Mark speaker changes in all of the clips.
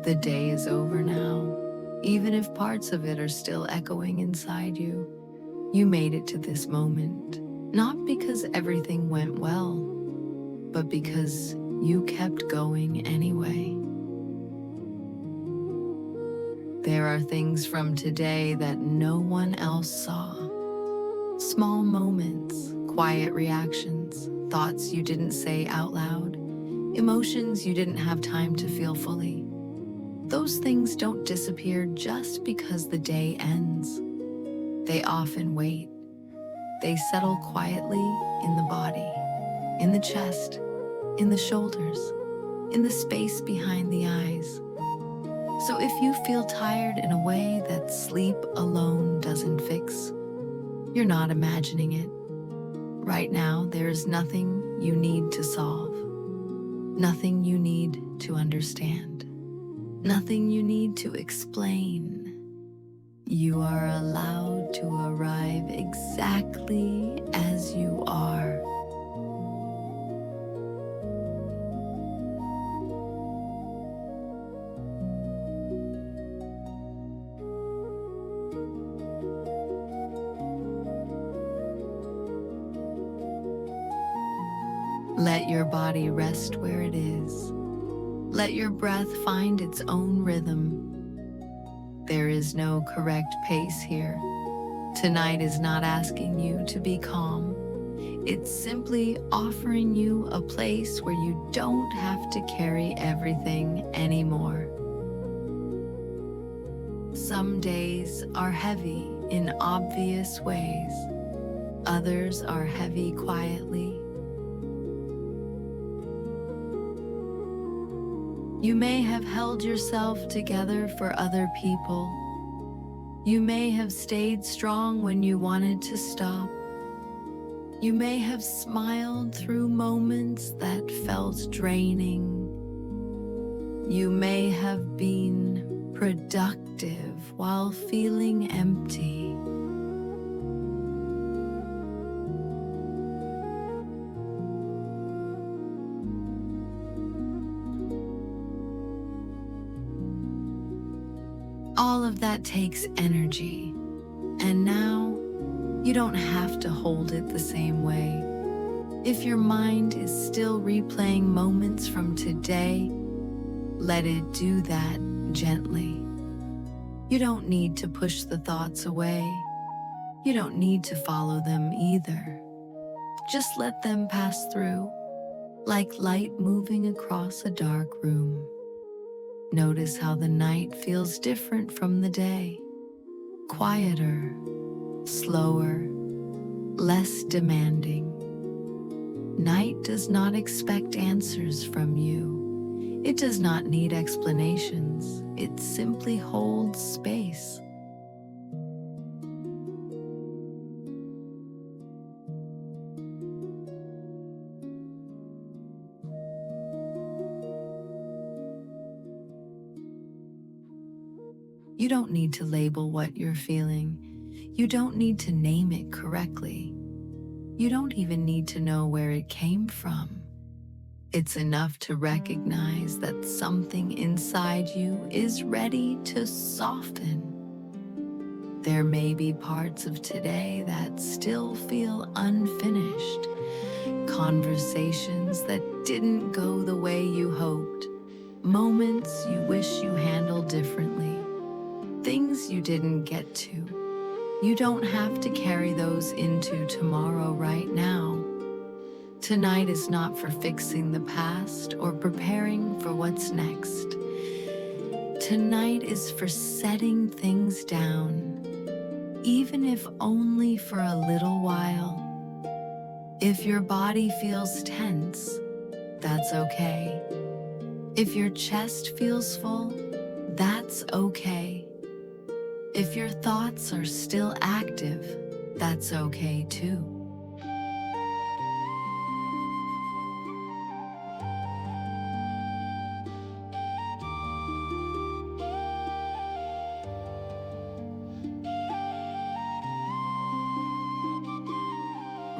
Speaker 1: The day is over now, even if parts of it are still echoing inside you. You made it to this moment, not because everything went well, but because you kept going anyway. There are things from today that no one else saw. Small moments, quiet reactions, thoughts you didn't say out loud, emotions you didn't have time to feel fully. Those things don't disappear just because the day ends. They often wait. They settle quietly in the body, in the chest, in the shoulders, in the space behind the eyes. So if you feel tired in a way that sleep alone doesn't fix, you're not imagining it. Right now, there is nothing you need to solve, nothing you need to understand, nothing you need to explain. You are allowed to arrive exactly as you are. Let your body rest where it is. Let your breath find its own rhythm. There is no correct pace here. Tonight is not asking you to be calm. It's simply offering you a place where you don't have to carry everything anymore. Some days are heavy in obvious ways. Others are heavy quietly. You may have held yourself together for other people. You may have stayed strong when you wanted to stop. You may have smiled through moments that felt draining. You may have been productive while feeling empty. All of that takes energy, and now you don't have to hold it the same way. If your mind is still replaying moments from today, let it do that gently. You don't need to push the thoughts away. You don't need to follow them either. Just let them pass through, like light moving across a dark room. Notice how the night feels different from the day. Quieter, slower, less demanding. Night does not expect answers from you. It does not need explanations. It simply holds space. You don't need to label what you're feeling. You don't need to name it correctly. You don't even need to know where it came from. It's enough to recognize that something inside you is ready to soften. There may be parts of today that still feel unfinished, conversations that didn't go the way you hoped, moments you wish you handled differently, things you didn't get to. You don't have to carry those into tomorrow right now. Tonight is not for fixing the past or preparing for what's next. Tonight is for setting things down, even if only for a little while. If your body feels tense, that's okay. If your chest feels full, that's okay. If your thoughts are still active, that's okay too.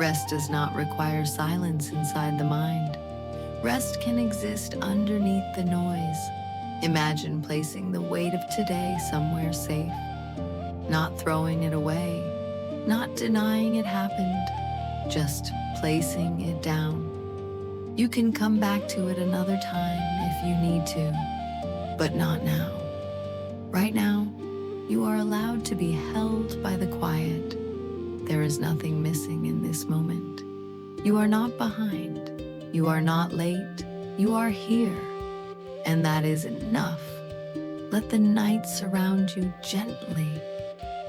Speaker 1: Rest does not require silence inside the mind. Rest can exist underneath the noise. Imagine placing the weight of today somewhere safe, not throwing it away, not denying it happened, just placing it down. You can come back to it another time if you need to, but not now. Right now, you are allowed to be held by the quiet. There is nothing missing in this moment. You are not behind. You are not late. You are here. And that is enough. Let the night surround you gently.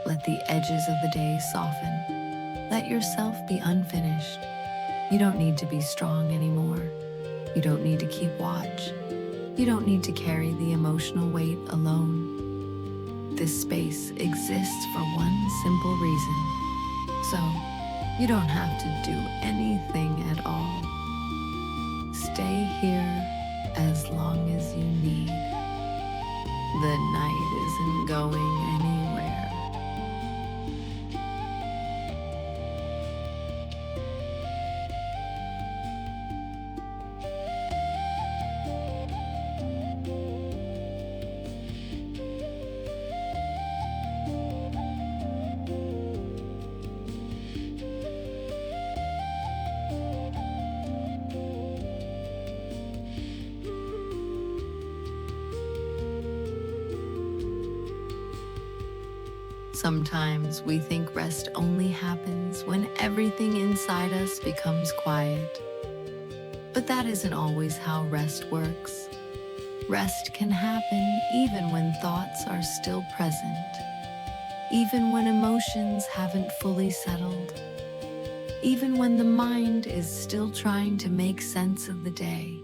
Speaker 1: Let the edges of the day soften. Let yourself be unfinished. You don't need to be strong anymore. You don't need to keep watch. You don't need to carry the emotional weight alone. This space exists for one simple reason. So, you don't have to do anything at all. Stay here as long as you need. The night isn't going anywhere. Sometimes we think rest only happens when everything inside us becomes quiet. But that isn't always how rest works. Rest can happen even when thoughts are still present, even when emotions haven't fully settled, even when the mind is still trying to make sense of the day.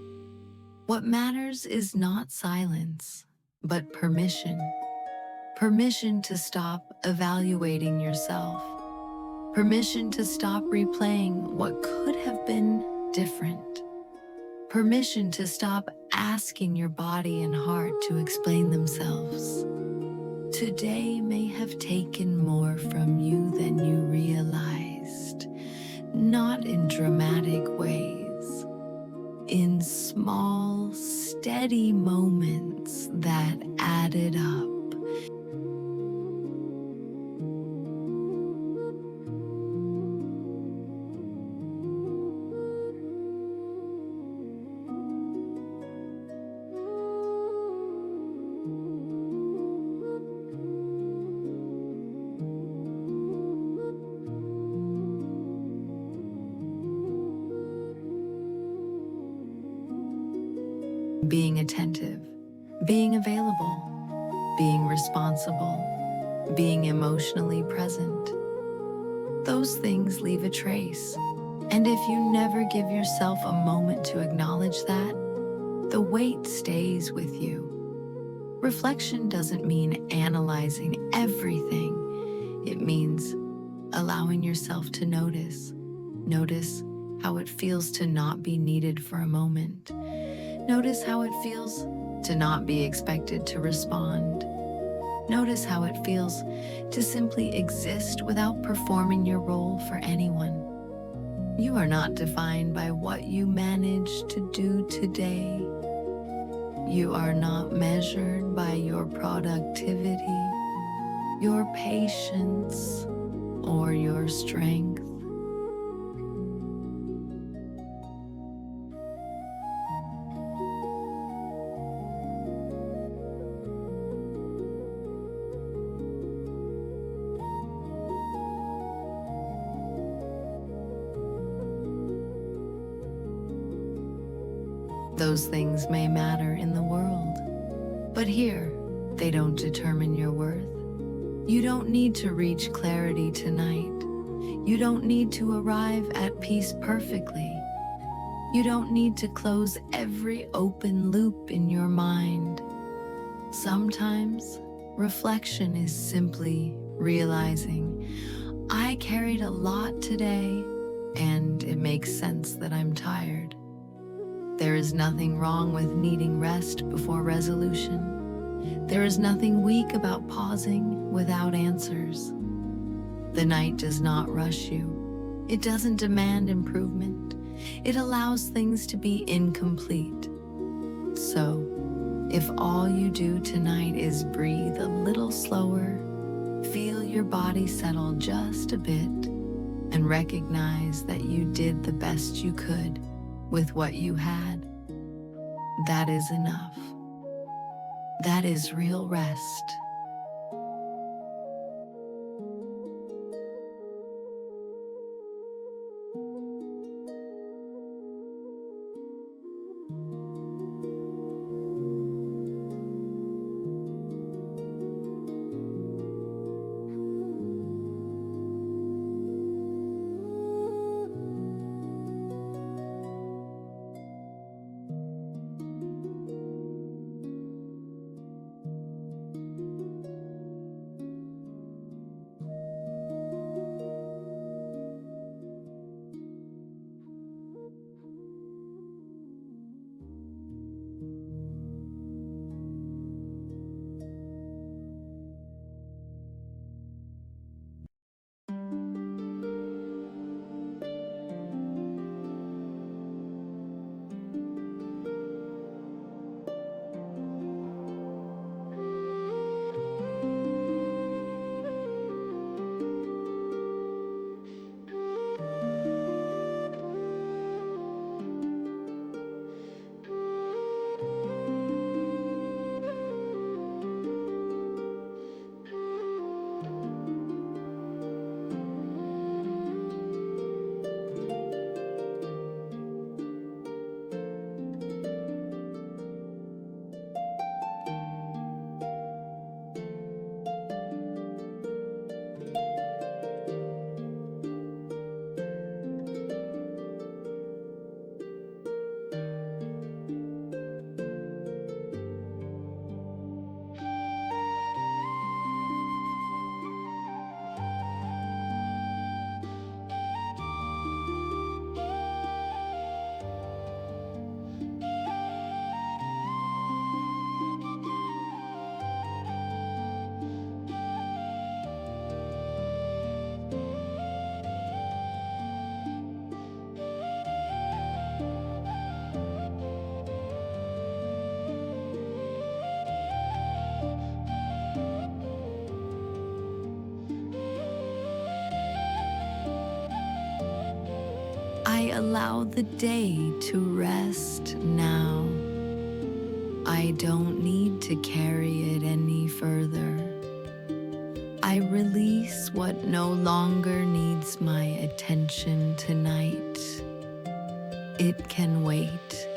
Speaker 1: What matters is not silence, but permission. Permission to stop evaluating yourself. Permission to stop replaying what could have been different. Permission to stop asking your body and heart to explain themselves. Today may have taken more from you than you realized, not in dramatic ways, in small, steady moments that added up. Being attentive, being available, being responsible, being emotionally present. Those things leave a trace. And if you never give yourself a moment to acknowledge that, the weight stays with you. Reflection doesn't mean analyzing everything. It means allowing yourself to notice. Notice how it feels to not be needed for a moment. Notice how it feels to not be expected to respond. Notice how it feels to simply exist without performing your role for anyone. You are not defined by what you manage to do today. You are not measured by your productivity, your patience, or your strength. Those things may matter in the world, but here, they don't determine your worth. You don't need to reach clarity tonight. You don't need to arrive at peace perfectly. You don't need to close every open loop in your mind. Sometimes, reflection is simply realizing, I carried a lot today, and it makes sense that I'm tired. There is nothing wrong with needing rest before resolution. There is nothing weak about pausing without answers. The night does not rush you. It doesn't demand improvement. It allows things to be incomplete. So, if all you do tonight is breathe a little slower, feel your body settle just a bit, and recognize that you did the best you could with what you had, that is enough. That is real rest. I allow the day to rest now. I don't need to carry it any further. I release what no longer needs my attention tonight. It can wait.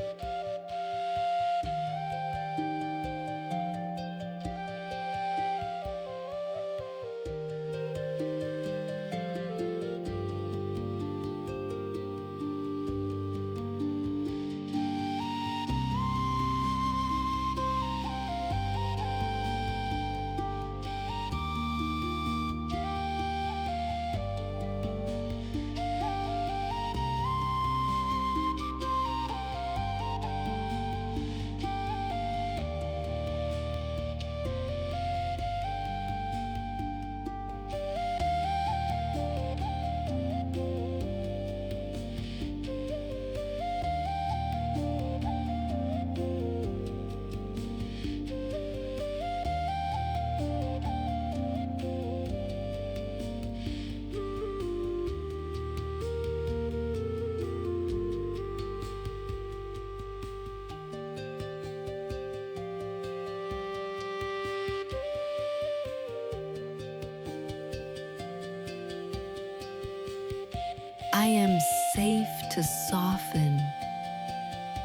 Speaker 1: I am safe to soften.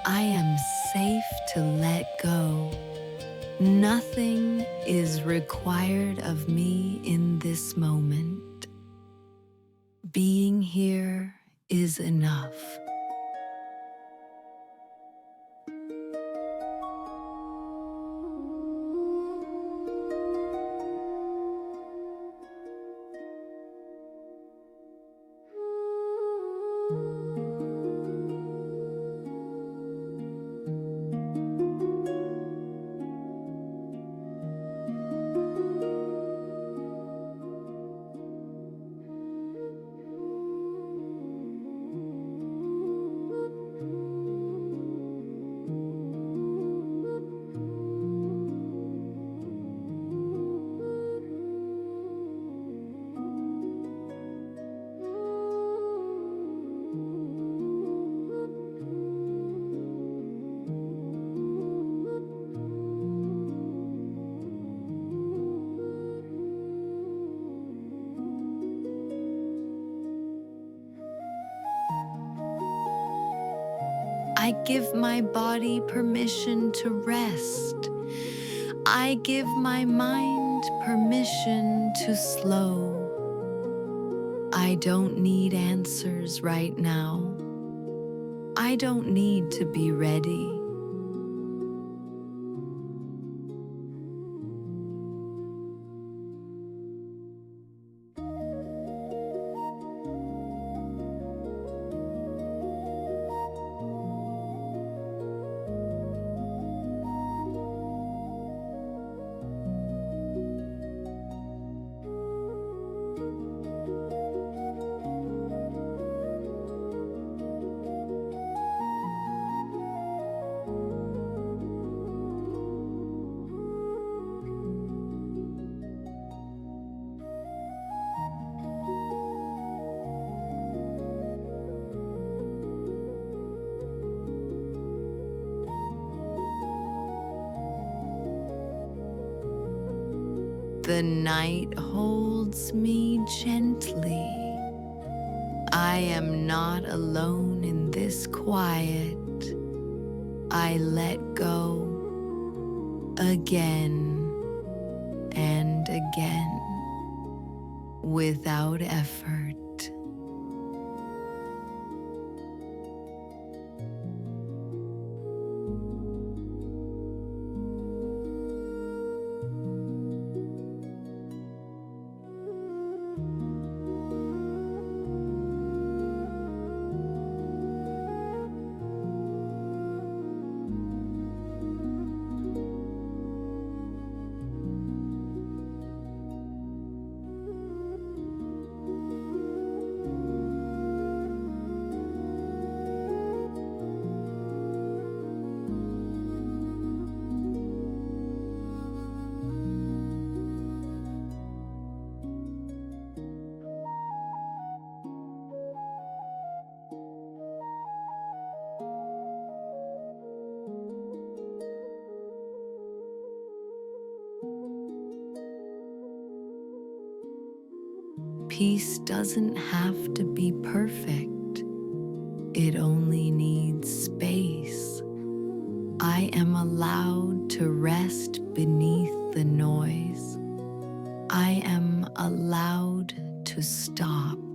Speaker 1: I am safe to let go. Nothing is required of me in this moment. Being here is enough. I give my body permission to rest. I give my mind permission to slow. I don't need answers right now. I don't need to be ready. The night holds me gently. I am not alone in this quiet. I let go again and again without effort. Peace doesn't have to be perfect. It only needs space. I am allowed to rest beneath the noise. I am allowed to stop.